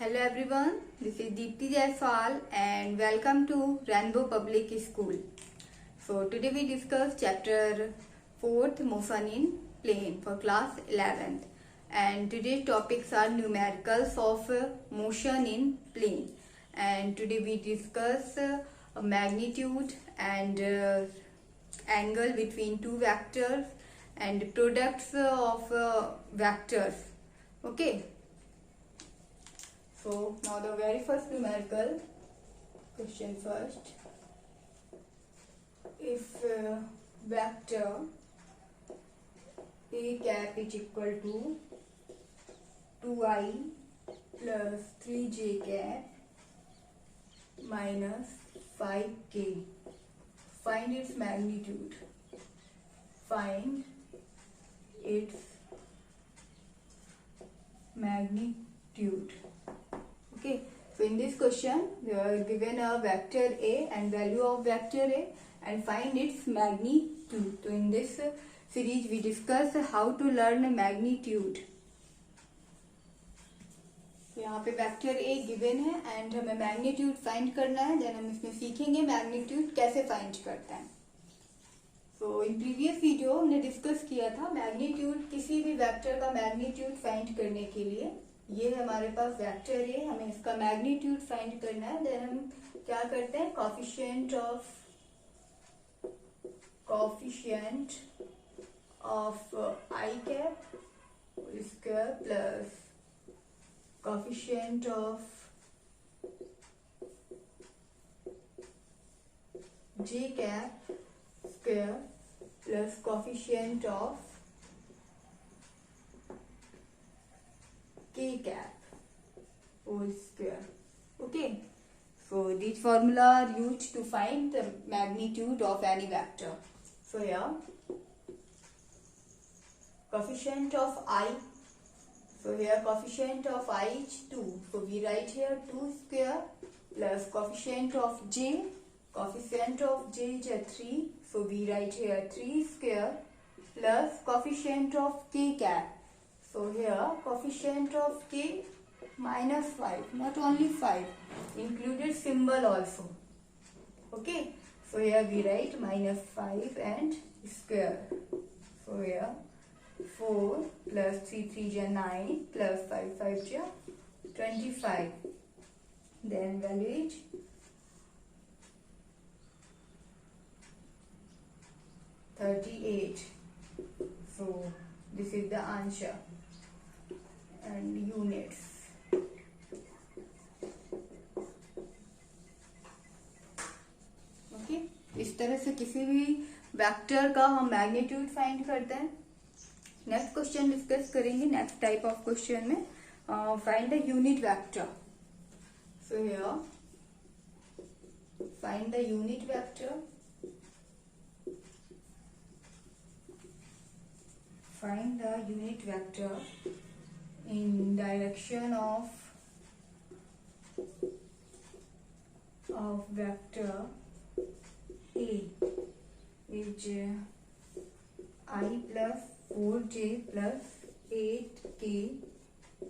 Hello everyone, this is Deepti Jaiswal and welcome to Rainbow Public School. So today we discuss chapter 4th motion in plane for class 11th, and today's topics are numericals of motion in plane, and today we discuss magnitude and angle between two vectors and products of vectors. Okay. So now the very first numerical question first. If vector A cap is equal to 2i plus 3j cap minus 5k, find its magnitude. Find its magnitude. Okay, so in this question we are given a vector A and value of vector A and find its magnitude. So in this series we discuss how to learn magnitude. तो यहाँ पे vector A given है and हमें magnitude find करना है. Then हम इसमें सीखेंगे मैग्नीट्यूड कैसे फाइंड करते हैं. सो इन प्रीवियस वीडियो हमने डिस्कस किया था मैग्नीट्यूड, किसी भी वेक्टर का मैग्नीट्यूड फाइंड करने के लिए. ये हमारे पास वेक्टर है, हमें इसका मैग्नीट्यूड फाइंड करना है. देन हम क्या करते हैं, coefficient of I cap square plus coefficient of J cap square plus coefficient of k cap whole square. Okay, so these formula are used to find the magnitude of any vector. So here coefficient of I, so here coefficient of I is 2, so we write here 2 square plus coefficient of j is 3, so we write here 3 square plus coefficient of k cap. So here coefficient of k minus 5, not only 5, included symbol also. Okay, so here we write minus 5 and square. So here 4 plus 3 3 is 9 plus 5 5 is 25. Then value is 38. So this is the answer. And units. Okay, इस तरह से किसी भी vector का हम magnitude find करते हैं. Next question discuss करेंगे नेक्स्ट टाइप ऑफ क्वेश्चन में. Find the unit vector. So here find the unit vector. Find the unit vector in direction of vector A is I plus 4j plus 8k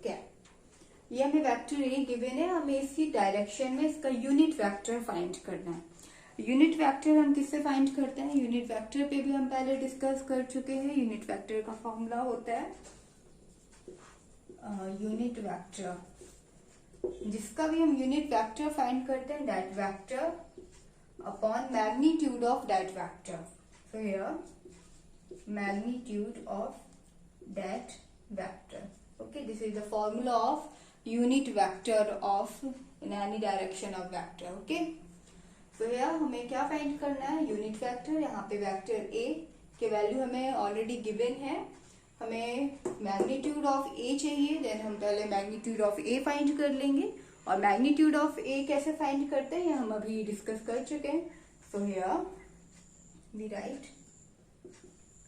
cap. ये हमें vector A given है, हमें इसकी direction में इसका unit vector find करना है. Unit vector हम किससे फाइंड करते हैं, यूनिट वेक्टर पे भी हम पहले डिस्कस कर चुके हैं. यूनिट वेक्टर का फॉर्मूला होता है यूनिट वेक्टर. जिसका भी हम यूनिट वेक्टर फाइंड करते हैं that vector upon magnitude of that vector. So here magnitude of that vector. Okay, this is the formula of unit vector of in any direction of vector. Okay, तो यहाँ हमें क्या find करना है, unit vector. यहाँ पे vector A के value हमें ऑलरेडी गिवन है, हमें मैग्नीट्यूड ऑफ ए चाहिए. देन हम पहले मैग्नीट्यूड ऑफ ए फाइंड कर लेंगे, और मैग्नीट्यूड ऑफ ए कैसे फाइंड करते हैं ये हम अभी डिस्कस कर चुके हैं. So here we write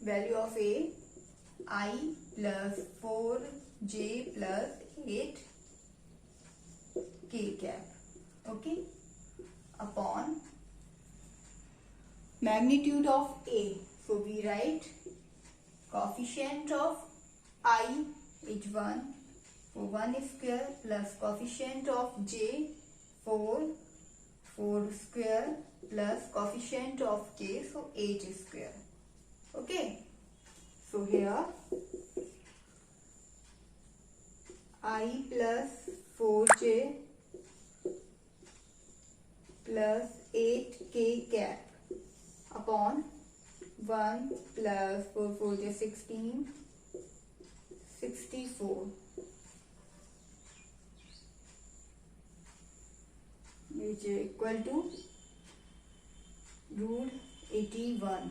value of a i plus 4j plus 8k cap. Okay, upon magnitude of A. So we write coefficient of I is 1, So 1 square plus coefficient of j 4 square plus coefficient of k, so 8 square. Okay, so here I plus 4j plus 8k cap upon 1 plus 4 is 16, 64, which is equal to root 81.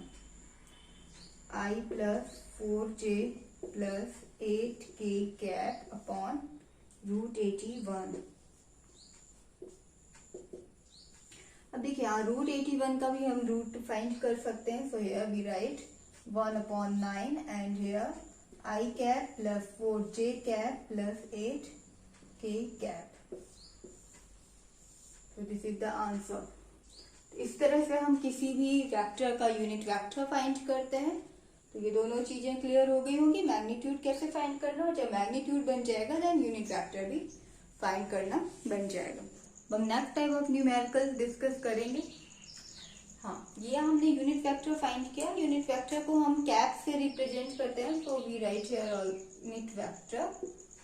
I plus 4j plus 8k cap upon root 81. अब देखिए यहाँ root 81 का भी हम root find कर सकते हैं. So here we write 1/9 and here i cap plus 4j cap plus 8k cap. So this is the answer. इस तरह से हम किसी भी वेक्टर का यूनिट वेक्टर फाइंड करते हैं. तो ये दोनों चीजें क्लियर हो गई होंगी. मैग्नीट्यूड कैसे फाइंड करना, और जब मैग्नीट्यूड बन जाएगा देन यूनिट वेक्टर भी फाइंड करना बन जाएगा. हम next type of numerical discuss करेंगे. हाँ, ये हमने यूनिट वेक्टर फाइंड किया. यूनिट वेक्टर को हम कैप से रिप्रेजेंट करते हैं. So we write here unit vector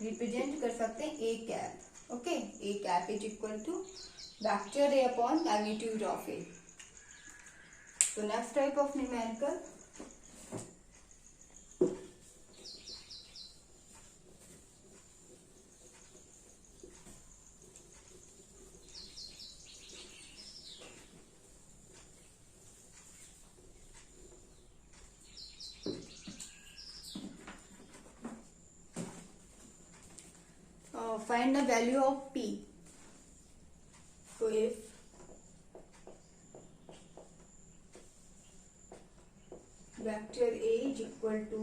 represent कर सकते हैं A cap. Okay, A cap is equal to vector A upon magnitude of A. तो next type of numerical find the value of p. So if vector A is equal to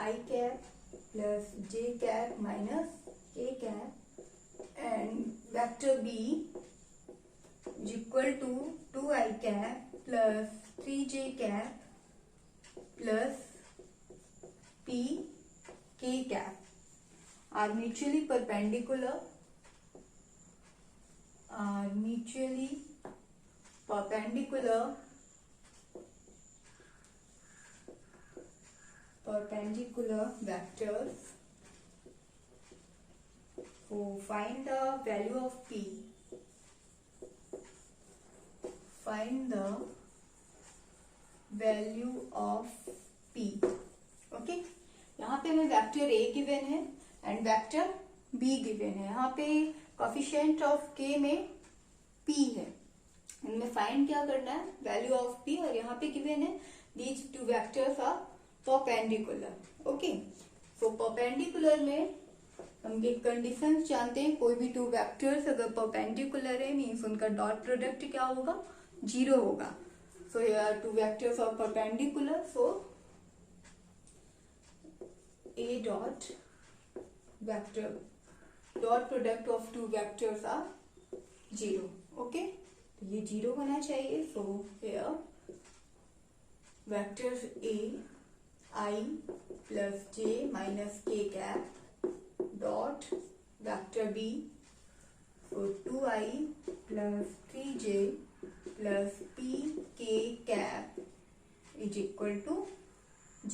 I cap plus j cap minus k cap and vector B is equal to 2I cap plus 3j cap plus p k cap are mutually perpendicular, vectors. So find the value of p. Find the value of p. Okay, यहाँ पे हमें vector a given है and vector b given है. यहाँ पे coefficient of k में p है. इनमें फाइंड क्या करना है, वैल्यू ऑफ p. और यहाँ पे गिवन है these two vectors are perpendicular. Okay, so perpendicular में हम ये कंडीशंस जानते हैं. कोई भी टू वेक्टर्स अगर परपेंडिकुलर है मीन्स उनका डॉट प्रोडक्ट क्या होगा, 0 होगा. So here two vectors are perpendicular, so a dot vector dot product of two vectors are 0. Okay, तो ये 0 होना चाहिए. So here vectors a I plus j minus k cap dot vector b, so 2I plus 3j plus p k cap is equal to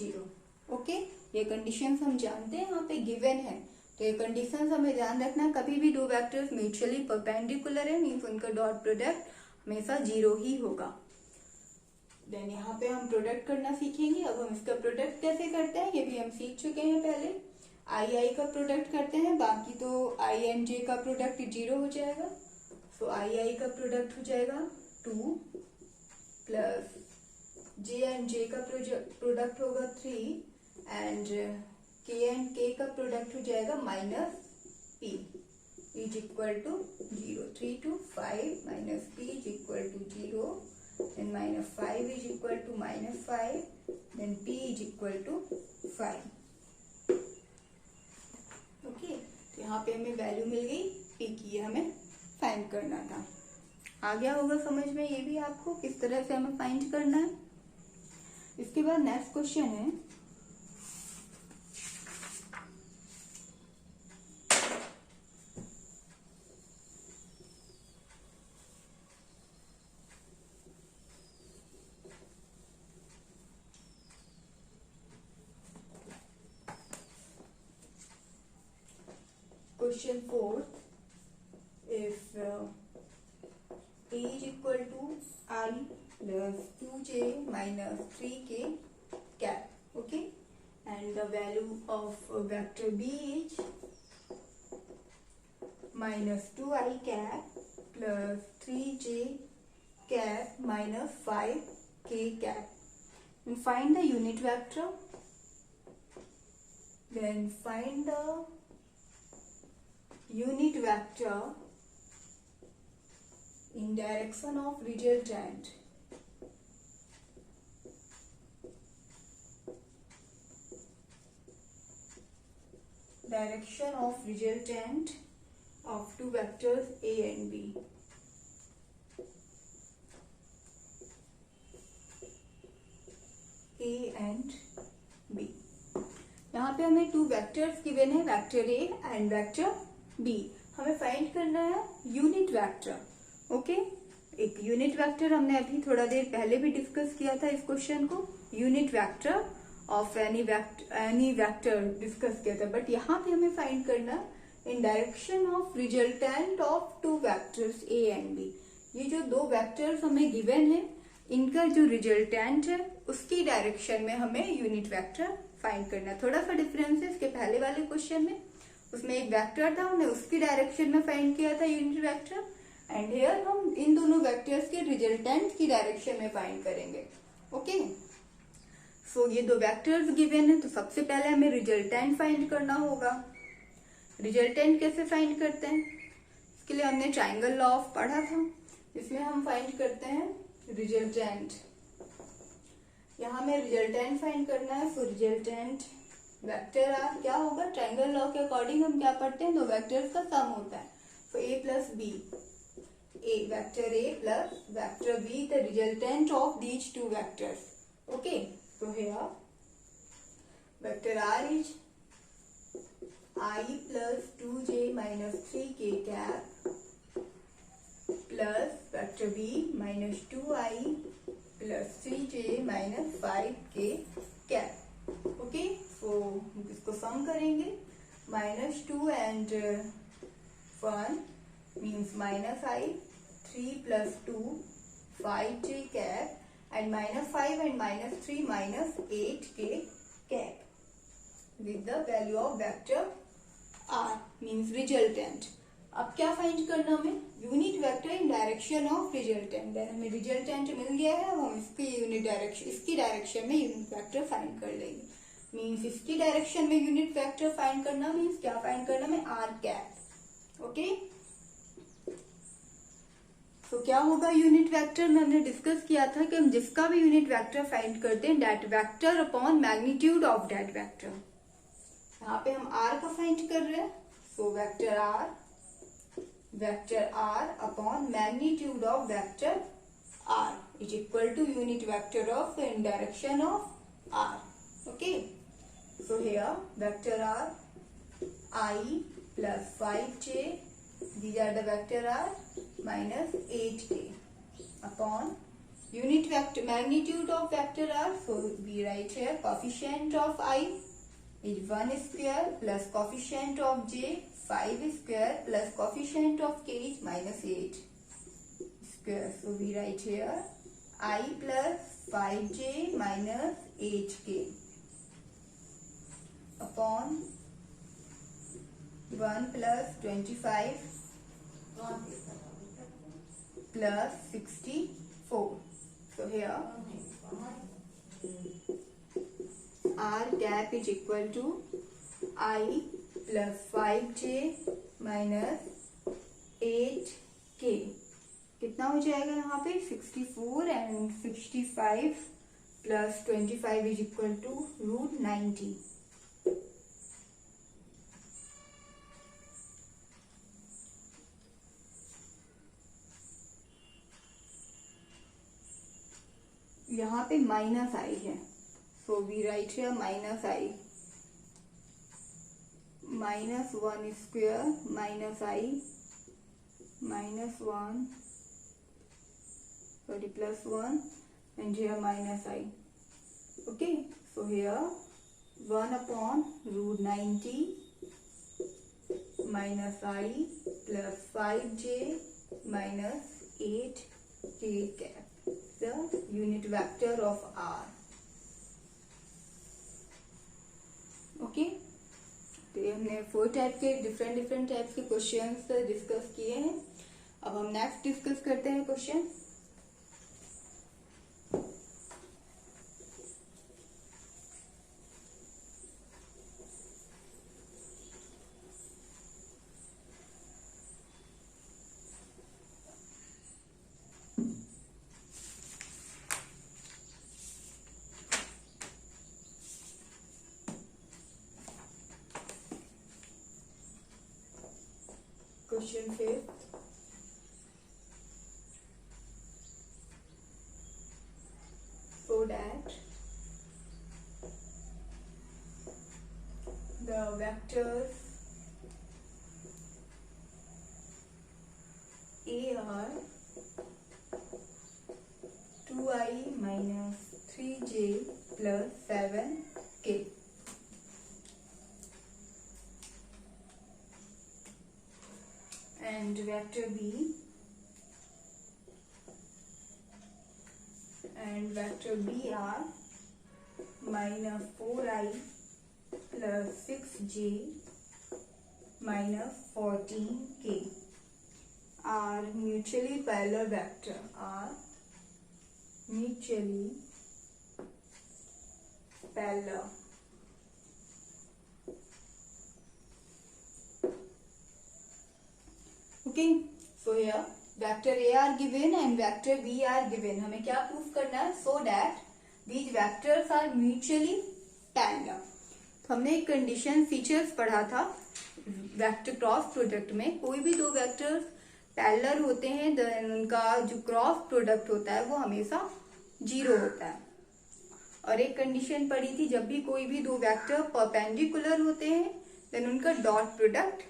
0. Okay, ये conditions हम जानते हैं, यहाँ पे गिवन है. तो ये कंडीशंस हमें ध्यान रखना है. कभी भी दो वेक्टर्स म्यूचुअली परपेंडिकुलर है मीन्स उनका डॉट प्रोडक्ट हमेशा 0 ही होगा. देन यहाँ पे हम प्रोडक्ट करना सीखेंगे. अब हम इसका प्रोडक्ट कैसे करते हैं ये भी हम सीख चुके हैं पहले. आई का प्रोडक्ट करते हैं, बाकी तो आई एंड जे का प्रोडक्ट 0 हो जाएगा. सो आई का प्रोडक्ट हो जाएगा 2 प्लस जे एंड जे का प्रोडक्ट होगा 3 एंड के एंड के का प्रोडक्ट हो जाएगा minus p is equal to 0. 3 to 5 minus p is equal to 0 and minus 5 is equal to minus 5 then p is equal to 5. Okay, तो यहाँ पे हमें वैल्यू मिल गई पी की, हमें फाइंड करना था. आ गया होगा समझ में ये भी आपको किस तरह से हमें फाइंड करना है. इसके बाद नेक्स्ट क्वेश्चन है question 4, if a is equal to I plus 2j minus 3k cap, okay, and the value of vector b is minus 2i cap plus 3j cap minus 5k cap, and find the unit vector. Then find the unit vector in direction of resultant. Direction of resultant of two vectors a and b. A and b. यहाँ पे हमें two vectors given है, vector a and vector b. हमें find करना है unit vector. Okay, एक unit vector हमने अभी थोड़ा देर पहले भी डिस्कस किया था इस क्वेश्चन को. Unit vector of any vector discuss किया था, बट यहाँ पे हमें फाइंड करना in direction of resultant of two vectors a and b. ये जो दो वेक्टर्स हमें गिवन है, इनका जो रिजल्टेंट है उसकी डायरेक्शन में हमें यूनिट वेक्टर फाइंड करना है. थोड़ा सा डिफरेंस है इसके पहले वाले क्वेश्चन में. उसमें एक वेक्टर था, हमने उसकी डायरेक्शन में फाइंड किया था यूनिट वेक्टर, एंड हियर हम इन दोनों वेक्टर्स के रिजल्टेंट की डायरेक्शन में फाइंड करेंगे. ओके, सो ये दो वेक्टर्स गिवन है, तो सबसे पहले हमें रिजल्टेंट फाइंड करना होगा. रिजल्टेंट कैसे फाइंड करते हैं? इसके लिए हमने ट्राइंगल लॉ ऑफ पढ़ा था, इसमें हम फाइंड करते हैं रिजल्टेंट. यहाँ में रिजल्टेंट फाइंड करना है. सो रिजल्टेंट वेक्टर आर क्या होगा? ट्राइंगल लॉ के अकॉर्डिंग हम क्या पढ़ते हैं, दो वेक्टर्स का सम होता है. So A plus B, A vector A plus vector B, the resultant of these two vectors. Okay, so here vector R is I plus 2j minus 3k cap plus vector b minus 2i plus 3j minus 5k cap. Okay, so इसको सम करेंगे. minus 2 and 1 means minus I, 3 plus 2 5j cap, and minus 5 and minus 3 minus 8k cap with the value of vector R means resultant. अब क्या find करना हमें? Unit vector in direction of resultant. Then हमें resultant मिल गया है, हम इसकी यूनिट डायरेक्शन, इसकी डायरेक्शन में यूनिट वेक्टर फाइंड कर लेंगे. मीन्स इसकी डायरेक्शन में यूनिट वेक्टर फाइंड करना मीन्स क्या फाइंड करना हमें? Are cap. ओके, तो क्या होगा यूनिट वेक्टर में? हमने डिस्कस किया था कि हम जिसका भी यूनिट वेक्टर फाइंड करते हैं, that vector upon magnitude of that vector. यहाँ पे हम r का फाइंड कर रहे हैं. So vector r upon magnitude of vector r is equal to unit vector of in direction of r. Okay, so here vector r I plus 5j, these are the vector r, minus 8k upon unit vector magnitude of vector r. So we write here coefficient of I is 1 square plus coefficient of j 5 square plus coefficient of k is minus 8 square. So we write here I plus 5j minus 8k upon 1 plus 25 plus 64. So here R cap is equal to I plus 5j minus 8k. कितना हो जाएगा यहाँ पे? 64 and 65 plus 25 is equal to √90. यहाँ पे minus i है, so we write here minus i, minus 1 square minus I minus 1, sorry, plus 1, and here minus I. Okay, so here 1 upon √90 minus I plus 5j minus 8k cap, the unit vector of R. Okay, तो ये हमने 4 type के different types के questions discuss किए हैं. अब हम next discuss करते हैं question. Question 5. So that the vectors A are 2I minus 3j plus 7k. And vector B are minus 4I plus 6j minus 14k are mutually parallel vector. Are mutually parallel. Okay, so here vector A are given and vector B are given. हमें क्या proof करना है? So that these vectors are mutually parallel. तो हमने एक condition features पढ़ा था vector cross product में. कोई भी दो वेक्टर्स पैरेलल होते हैं देन उनका जो क्रॉस प्रोडक्ट होता है वो हमेशा 0 होता है. और एक कंडीशन पढ़ी थी जब भी कोई भी दो वेक्टर परपेंडिकुलर होते हैं देन उनका डॉट प्रोडक्ट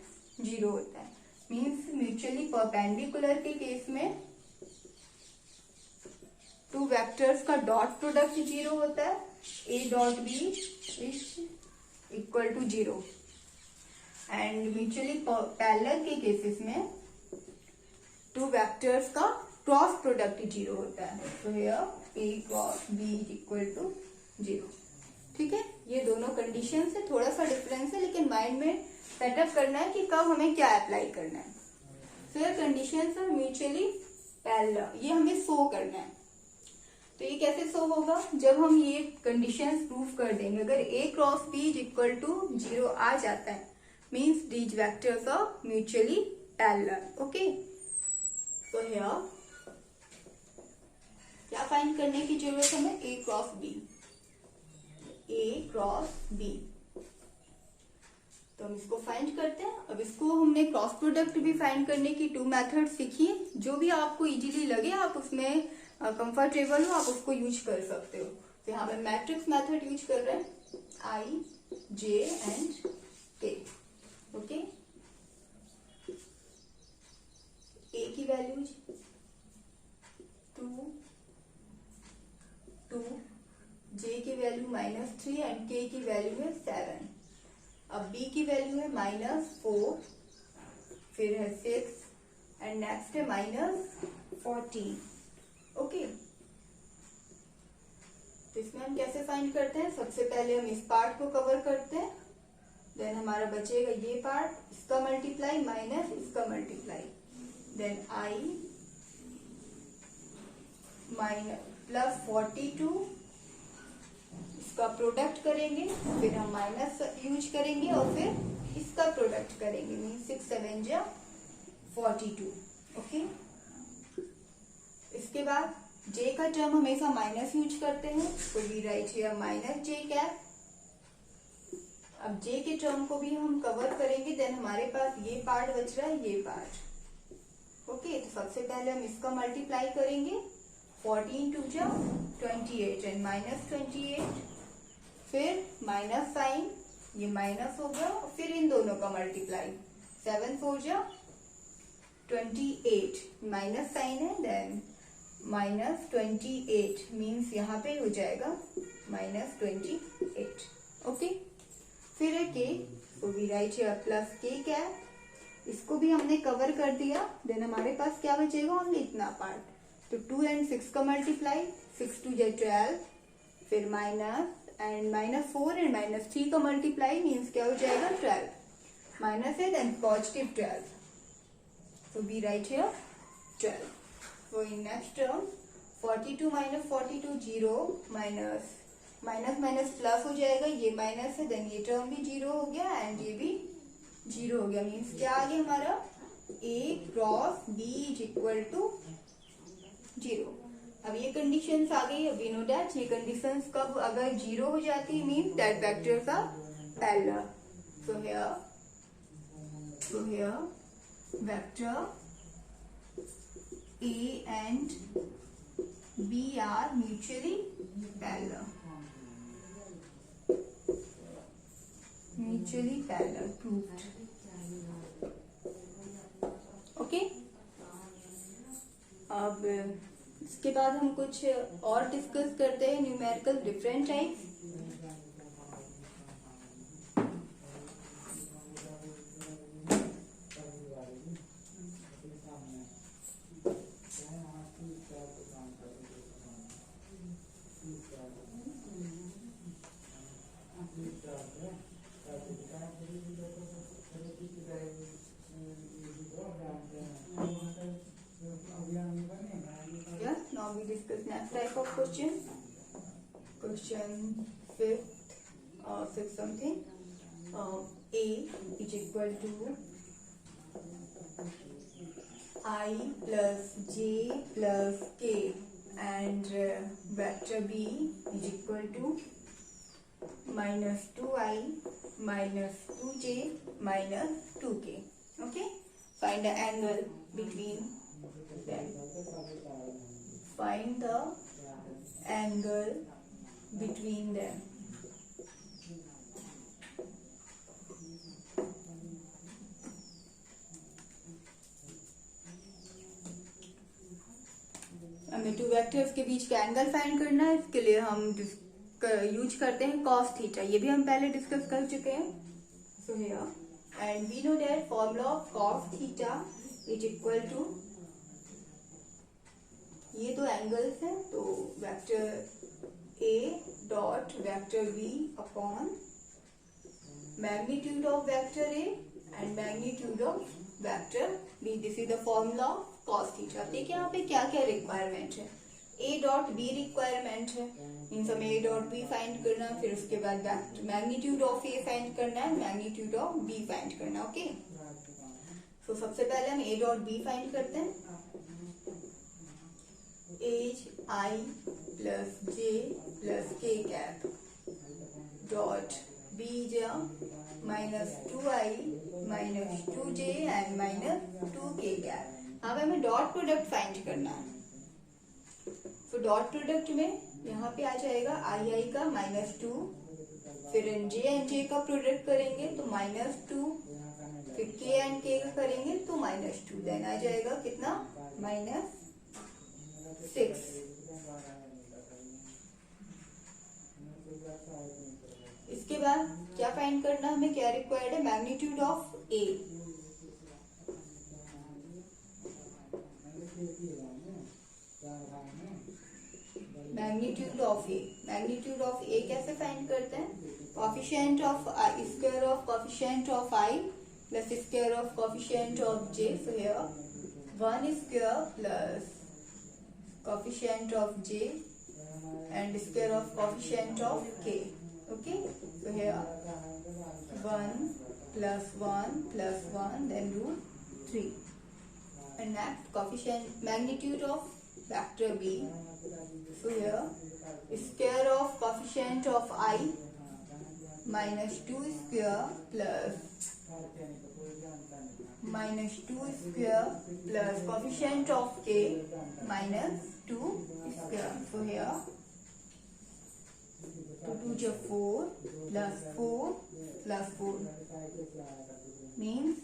0 होता है. मीन्स म्यूचुअली परपेंडिकुलर के केस में टू वेक्टर्स का डॉट प्रोडक्ट 0 होता है. A dot B is equal to 0. And mutually parallel के केसेस में टू वेक्टर्स का क्रॉस प्रोडक्ट 0 होता है. तो here A cross B is equal to 0. ठीक है, ये दोनों कंडीशन से थोड़ा सा डिफरेंस है लेकिन माइंड में सेटअप करना है कि कब हमें क्या अप्लाई करना है. फिर कंडीशंस आर म्यूचुअली पैरेलल, ये हमें शो करना है. तो ये कैसे शो होगा? जब हम ये कंडीशंस प्रूव कर देंगे. अगर A cross B is equal to 0 आ जाता है means these vectors are mutually parallel. Okay, तो हियर क्या फाइंड करने की जरूरत है हमें? A cross B. A cross B. तो हम इसको फाइंड करते हैं. अब इसको हमने क्रॉस प्रोडक्ट भी फाइंड करने की 2 मेथड सीखी है. जो भी आपको इजीली लगे आप उसमें कंफर्टेबल हो आप उसको यूज कर सकते हो. तो यहाँ पे मैट्रिक्स मेथड यूज कर रहे हैं I, J and K. Okay, A की वैल्यूज 2, J की वैल्यू -3 एंड K की वैल्यू है 7. अब B की वैल्यू है -4, फिर है 6 एंड नेक्स्ट है -14. ओके, तो इसमें हम कैसे फाइंड करते हैं? सबसे पहले हम इस पार्ट को कवर करते हैं. देन हमारा बचेगा ये पार्ट, इसका मल्टीप्लाई माइनस इसका मल्टीप्लाई. देन I प्लस 42 इसका प्रोडक्ट करेंगे, फिर हम माइनस यूज करेंगे और फिर इसका प्रोडक्ट करेंगे. मीन 6 7 जा 42. ओके, इसके बाद J का टर्म हमेशा माइनस यूज करते हैं. तो we write here minus J cap. अब J के टर्म को भी हम कवर करेंगे. देन हमारे पास ये पार्ट बच रहा है, ये पार्ट. ओके, तो सबसे पहले हम इसका मल्टीप्लाई करेंगे. 14 2 जा 28 एंड -28, फिर माइनस साइन, ये माइनस होगा, फिर इन दोनों का मल्टीप्लाई. 7 4 जा 28, माइनस साइन है देन -28 मीन्स यहाँ पे हो जाएगा -28. ओके, फिर है K. So we write here plus K cap. इसको भी हमने कवर कर दिया। देन हमारे पास क्या बचेगा, ओनली इतना पार्ट। तो 2 and 6 का मल्टीप्लाई, 6 2 जा 12, फिर माइनस एंड -4 एंड -3 का मल्टीप्लाई मीन्स क्या हो जाएगा 12, माइनस है then positive 12, so we write here 12. So in next term 42 minus 42 0, minus minus minus plus हो जाएगा, ये माइनस है देन ये टर्म भी 0 हो गया एंड ये भी 0 हो गया। मीन्स क्या आ गया हमारा, A cross B is equal to 0। अब ये कंडीशंस आ गई। वी नो दैट ये कंडीशंस कब अगर 0 हो जाती है means that vectors are parallel. So here vector A and B are mutually parallel. Mutually parallel proved. Okay. अब इसके बाद हम कुछ और डिस्कस करते हैं numerical different types. Now we discuss next type of question. Question fifth something. A is equal to I plus j plus k and vector B is equal to minus 2i minus 2j minus 2k. Okay. Find the angle between them. Find the angle between them. हमें two vectors के बीच का angle find करना है। इसके लिए हम use करते हैं कॉस थीटा। ये भी हम पहले डिस्कस कर चुके हैं। So here and we know that formula of cos theta is equal to, ये दो एंगल्स हैं तो vector A dot vector B upon magnitude of vector A and magnitude of vector B। This is the formula of cos theta. देखिए यहाँ पे क्या क्या requirement है। A डॉट B रिक्वायरमेंट है, मीन्स हमें A डॉट B फाइंड करना है, फिर उसके बाद मैग्नीट्यूड ऑफ A फाइंड करना है, मैग्नीट्यूड ऑफ B फाइंड करना है। ओके, तो सबसे पहले हम A डॉट B फाइंड करते हैं। As I plus J plus K cap dot B जा minus 2i minus 2j and minus 2k cap. अब हमें डॉट प्रोडक्ट फाइंड करना है। तो डॉट प्रोडक्ट में यहाँ पे आ जाएगा आई का -2, फिर j एंड j का प्रोडक्ट करेंगे तो -2, फिर k एंड k का करेंगे तो -2, देन आ जाएगा कितना -6। इसके बाद क्या फाइंड करना हमें, क्या रिक्वायर्ड है, magnitude of A। Magnitude of A, magnitude of A कैसे फाइंड करते हैं, coefficient of I, square of coefficient of I plus square of coefficient of J। So here 1 square plus coefficient of J and square of coefficient of K. Okay, so here 1 plus 1 plus 1 then root 3, and next coefficient magnitude of vector B. So here square of coefficient of I minus 2 square plus minus 2 square plus coefficient of K minus 2 square. So here 2 2 is 4 plus 4 plus 4 means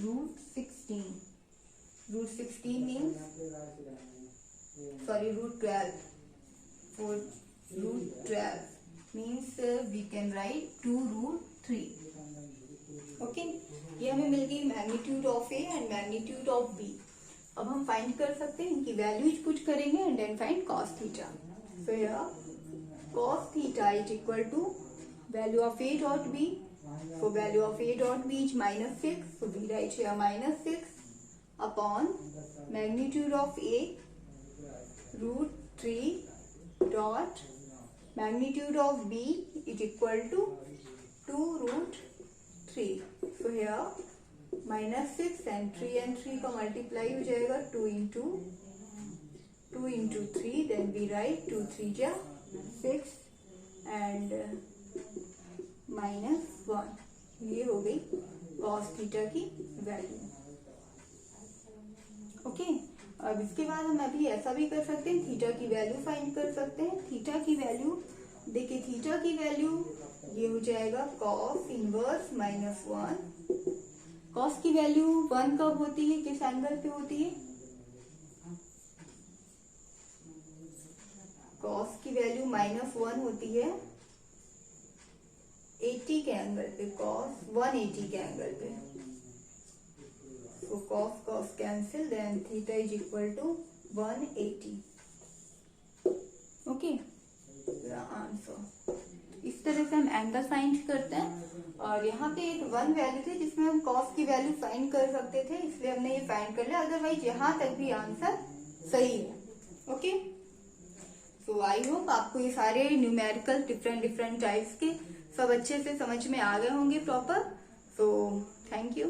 root 16. Root 16 means, sorry, root 12. For root 12 means we can write 2 root 3. Okay, ये हमें मिल गई magnitude of a and magnitude of b. अब हम find कर सकते हैं, इनकी वैल्यूज पुट करेंगे and then find cos theta. So here cos theta is equal to value of A dot B. So value of A dot B is -6. So we write here -6 upon magnitude of A √3 dot magnitude of B is equal to 2√3. So here -6 and 3 का multiply हो जाएगा 2 into 3. Then we write 2 3 जा 6 and -1. ये हो गई cos theta की value. Okay, अब इसके बाद हम अभी ऐसा भी कर सकते हैं, थीटा की वैल्यू फाइंड कर सकते हैं। थीटा की वैल्यू देखिए, थीटा की वैल्यू ये हो जाएगा cos इनवर्स -1। cos की वैल्यू 1 कब होती है, किस एंगल पे होती है? cos की वैल्यू -1 होती है 80 के एंगल पे, cos 180 के एंगल पे। So cos cancel, then theta is equal to 180. Okay, answer इस तरह से हम एंगल फाइंड करते हैं। और यहाँ पे एक 1 वैल्यू थी जिसमें हम cos की वैल्यू फाइंड कर सकते थे, इसलिए हमने ये फाइंड कर लिया। अदरवाइज यहाँ तक भी आंसर सही है। ओके, सो आई होप आपको ये सारे न्यूमेरिकल डिफरेंट टाइप्स के सब अच्छे से समझ में आ गए होंगे प्रॉपर। So thank you.